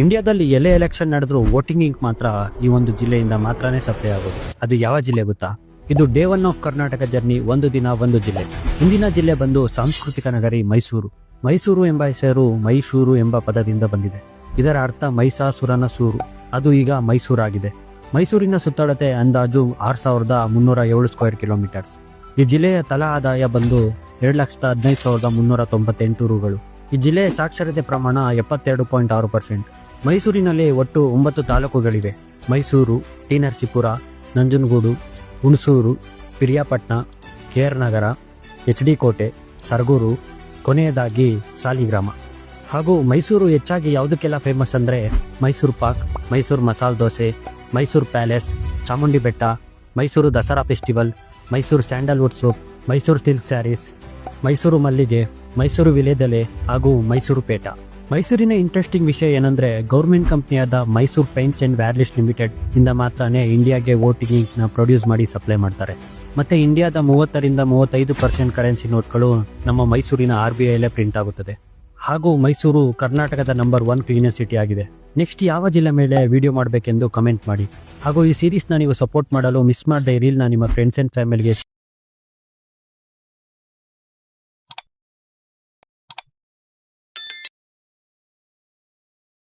ಇಂಡಿಯಾದಲ್ಲಿ ಎಲ್ಲೇ election ನಡೆದ್ರು voting ink ಮಾತ್ರ ಈ ಒಂದು ಜಿಲ್ಲೆಯಿಂದ ಮಾತ್ರನೇ ಸಪ್ಲೈ ಆಗೋದು. ಅದು ಯಾವ ಜಿಲ್ಲೆ ಗೊತ್ತಾ? ಇದು ಡೇ 1 ಆಫ್ ಕರ್ನಾಟಕ ಜರ್ನಿ, ಒಂದು ದಿನ ಒಂದು ಜಿಲ್ಲೆ. ಇಂದಿನ ಜಿಲ್ಲೆ ಬಂದು ಸಾಂಸ್ಕೃತಿಕ ನಗರಿ ಮೈಸೂರು. ಮೈಸೂರು ಎಂಬ ಹೆಸರು ಮೈಸೂರು ಎಂಬ ಪದದಿಂದ ಬಂದಿದೆ. ಇದರ ಅರ್ಥ ಮೈಸಾಸುರನ ಸೂರು. ಅದು ಈಗ ಮೈಸೂರಾಗಿದೆ. ಮೈಸೂರಿನ ಸುತ್ತಳತೆ ಅಂದಾಜು 6307 ಸ್ಕ್ವೇರ್ ಕಿಲೋಮೀಟರ್ಸ್. ಈ ಜಿಲ್ಲೆಯ ತಲಾ ಆದಾಯ ಬಂದು 2,15,398 ರೂಗಳು. ಈ ಜಿಲ್ಲೆಯ ಸಾಕ್ಷರತೆ ಪ್ರಮಾಣ 72.6%. ಮೈಸೂರಿನಲ್ಲಿ ಒಟ್ಟು 9 ತಾಲೂಕುಗಳಿವೆ. ಮೈಸೂರು, ಟಿ ನರಸೀಪುರ, ನಂಜನಗೂಡು, ಹುಣಸೂರು, ಪಿರಿಯಾಪಟ್ಟಣ, KR ನಗರ, HD ಕೋಟೆ, ಸರಗೂರು, ಕೊನೆಯದಾಗಿ ಸಾಲಿಗ್ರಾಮ. ಹಾಗೂ ಮೈಸೂರು ಹೆಚ್ಚಾಗಿ ಯಾವುದಕ್ಕೆಲ್ಲ ಫೇಮಸ್ ಅಂದರೆ ಮೈಸೂರು ಪಾಕ್, ಮೈಸೂರು ಮಸಾಲೆ ದೋಸೆ, ಮೈಸೂರು ಪ್ಯಾಲೇಸ್, ಚಾಮುಂಡಿ ಬೆಟ್ಟ, Mysuru Dasara festival, Mysuru sandalwood soap, Mysuru silk sarees, Mysuru ಮಲ್ಲಿಗೆ, ಮೈಸೂರು ವಿಲೇದೆಲೆ ಹಾಗೂ ಮೈಸೂರು ಪೇಟ. ಮೈಸೂರಿನ ಇಂಟ್ರೆಸ್ಟಿಂಗ್ ವಿಷಯ ಏನಂದರೆ ಗೌರ್ಮೆಂಟ್ ಕಂಪ್ನಿಯಾದ Mysore paints and varnish limited ಇಂದ ಮಾತ್ರನೇ ಇಂಡಿಯಾಗೆ ವೋಟಿಂಗ್ ಇಂಕ್ನ ಪ್ರೊಡ್ಯೂಸ್ ಮಾಡಿ ಸಪ್ಲೈ ಮಾಡ್ತಾರೆ. ಮತ್ತು ಇಂಡಿಯಾದ 30-35% ಕರೆನ್ಸಿ ನೋಟ್ಗಳು ನಮ್ಮ ಮೈಸೂರಿನ RBIಯಲ್ಲೇ ಪ್ರಿಂಟ್ ಆಗುತ್ತದೆ. ಹಾಗೂ ಮೈಸೂರು ಕರ್ನಾಟಕದ ನಂಬರ್ 1 ಕ್ಲೀನೆಸ್ಟ್ ಸಿಟಿ ಆಗಿದೆ. ನೆಕ್ಸ್ಟ್ ಯಾವ ಜಿಲ್ಲೆ ಮೇಲೆ ವಿಡಿಯೋ ಮಾಡಬೇಕೆಂದು ಕಮೆಂಟ್ ಮಾಡಿ. ಹಾಗೂ ಈ ಸೀರೀಸ್ನ ನೀವು ಸಪೋರ್ಟ್ ಮಾಡಲು ಮಿಸ್ ಮಾಡದೆ ಈ ರೀಲ್ನ ನಿಮ್ಮ ಫ್ರೆಂಡ್ಸ್ ಆ್ಯಂಡ್ ಫ್ಯಾಮಿಲಿಗೆ